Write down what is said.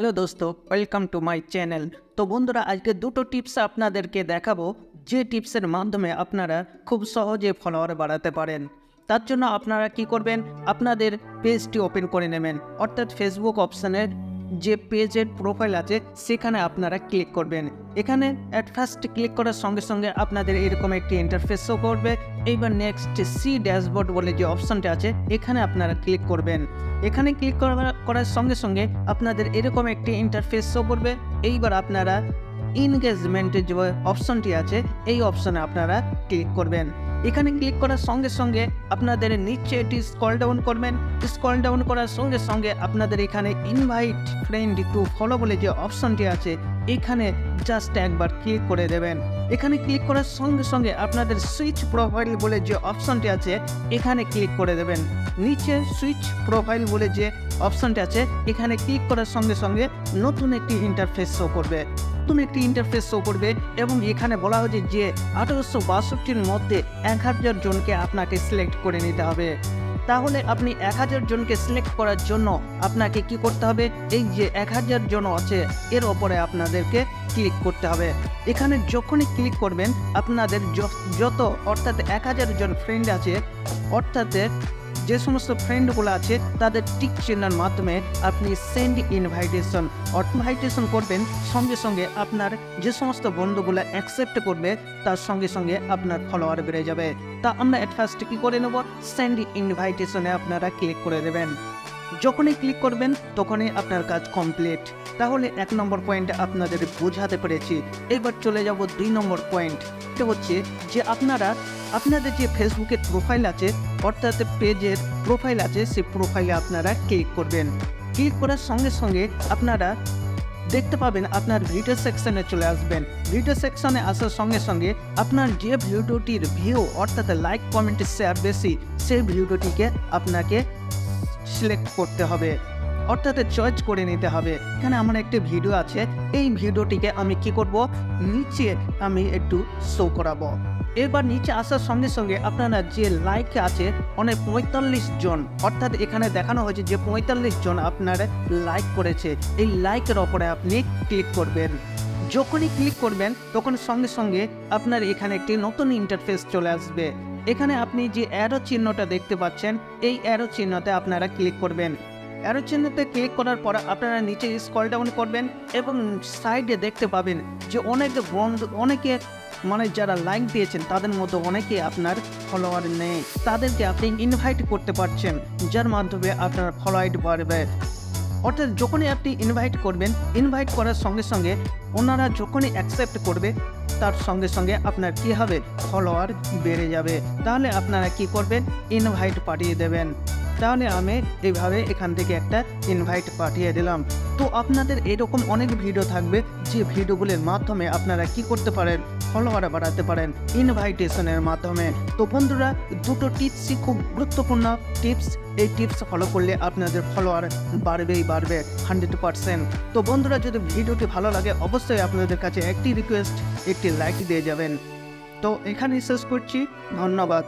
Hello দোস্ত, welcome to my channel. তো বন্ধুরা, আজকে দুটো টিপস আপনাদেরকে দেখাবো, যে টিপসের মাধ্যমে আপনারা খুব সহজে ফলোয়ার বাড়াতে পারেন। তার জন্য আপনারা কি করবেন, আপনাদের পেজটি ওপেন করে নেবেন, অর্থাৎ ফেসবুক অপশানের যে পেজের প্রোফাইল আছে সেখানে আপনারা ক্লিক করবেন। এখানে অ্যাট ফার্স্ট ক্লিক করার সঙ্গে সঙ্গে আপনাদের এরকম একটি ইন্টারফেস শো করবে। এইবার নেক্সট সি ড্যাশবোর্ড বলে যে অপশানটা আছে এখানে আপনারা ক্লিক করবেন। এখানে ক্লিক করার সঙ্গে সঙ্গে আপনাদের এরকম একটি ইন্টারফেস শো করবে। এইবার আপনারা এনগেজমেন্টের যে অপশনটি আছে এই অপশনে আপনারা ক্লিক করবেন। এখানে ক্লিক করার সঙ্গে সঙ্গে আপনাদের নিচে এটি স্ক্রল ডাউন করবেন। স্ক্রল ডাউন করার সঙ্গে সঙ্গে আপনাদের এখানে ইনভাইট ফ্রেন্ড টু ফলো বলে যে অপশনটি আছে এখানে জাস্ট একবার ক্লিক করে দেবেন। এখানে ক্লিক করার সঙ্গে সঙ্গে আপনাদের সুইচ প্রোফাইল বলে যে অপশনটি আছে এখানে ক্লিক করে দেবেন। নিচে সুইচ প্রোফাইল বলে যে অপশনটি আছে এখানে ক্লিক করার সঙ্গে সঙ্গে নতুন একটি ইন্টারফেস শো করবে। এবং এখানে বলা হয়েছে যে 1862-র মধ্যে 1000 জনকে আপনাকে সিলেক্ট করে নিতে হবে। তাহলে আপনি 1000 জনকে সিলেক্ট করার জন্য আপনাকে কি করতে হবে, এই যে 1000 জন আছে এর ওপরে আপনাদেরকে ক্লিক করতে হবে। এখানে যখনই ক্লিক করবেন আপনাদের যত অর্থাৎ 1000 জন ফ্রেন্ড আছে, অর্থাৎ যে সমস্ত ফ্রেন্ডগুলো আছে তাদের টিক চিহ্নের মাধ্যমে আপনি সেন্ড ইনভাইটেশন করবেন। সঙ্গে সঙ্গে আপনার যে সমস্ত বন্ধুগুলো অ্যাকসেপ্ট করবে তার সঙ্গে সঙ্গে আপনার ফলোয়ার বেড়ে যাবে। তা আমরা এট ফার্স্ট কী করে নেব, সেন্ড ইনভাইটেশনে আপনারা ক্লিক করে দেবেন। যখনই ক্লিক করবেন তখনই আপনার কাজ কমপ্লিট। তাহলে 1 নম্বর পয়েন্ট আপনাদের বোঝাতে পেরেছি। এবার চলে যাব 2 নম্বর পয়েন্ট। এটা হচ্ছে যে আপনাদের যে ফেসবুকের প্রোফাইল আছে, অর্থাৎ পেজের প্রোফাইল আছে, সেই প্রোফাইলে আপনারা ক্লিক করবেন। ক্লিক করার সঙ্গে সঙ্গে আপনারা দেখতে পাবেন আপনার ভিডিও সেকশনে চলে আসবেন। ভিডিও সেকশনে আসার সঙ্গে সঙ্গে আপনার যে ভিডিওটির ভিউ অর্থাৎ লাইক কমেন্ট শেয়ার বেশি সেই ভিডিওটিকে আপনাকে সিলেক্ট করতে হবে, অর্থাৎ চয়েস করে নিতে হবে। এখানে আমার একটি ভিডিও আছে, এই ভিডিওটিকে আমি কি করব, নিচে আমি একটু শো করাবো। এবার নিচে আসার সঙ্গে সঙ্গে আপনারা যে লাইক আছে অনেক 45 জন, অর্থাৎ এখানে দেখানো হয়েছে যে 45 জন আপনার লাইক করেছে। এই লাইকের ওপরে আপনি ক্লিক করবেন। যখনই ক্লিক করবেন তখন সঙ্গে সঙ্গে আপনার এখানে একটি নতুন ইন্টারফেস চলে আসবে। এখানে আপনি যে অ্যারো চিহ্নটা দেখতে পাচ্ছেন এই অ্যারো চিহ্নতে আপনারা ক্লিক করবেন। অ্যারো চিহ্নতে ক্লিক করার পর আপনারা নিচে স্ক্রল ডাউন করবেন এবং সাইডে দেখতে পাবেন যে অনেকে মানে যারা লাইক দিয়েছেন তাদের মধ্যে অনেকে আপনার ফলোয়ার নেই, তাদেরকে আপনি ইনভাইট করতে পারছেন, যার মাধ্যমে আপনার ফলোয়ার বাড়বে। অর্থাৎ যখনই আপনি ইনভাইট করবেন, ইনভাইট করার সঙ্গে সঙ্গে ওনারা যখনই অ্যাকসেপ্ট করবে তার সঙ্গে সঙ্গে আপনার কি হবে, ফলোয়ার বেড়ে যাবে। তাহলে আপনারা কি করবেন, ইনভাইট পাঠিয়ে দেবেন। তাহলে আমি এইভাবে এখান থেকে একটা ইনভাইট পাঠিয়ে দিলাম। তো আপনাদের এরকম অনেক ভিডিও থাকবে যে ভিডিওগুলির মাধ্যমে আপনারা কি করতে পারেন, ফলোয়ার বাড়াতে পারেন ইনভাইটেশনের মাধ্যমে। তো বন্ধুরা, দুটো টিপসই খুব গুরুত্বপূর্ণ টিপস। এই টিপস ফলো করলে আপনাদের ফলোয়ার বাড়বে 100%। তো বন্ধুরা, যদি ভিডিওটি ভালো লাগে অবশ্যই আপনাদের কাছে একটি রিকোয়েস্ট, একটি লাইক দিয়ে যাবেন। তো এখানেই শেষ করছি, ধন্যবাদ।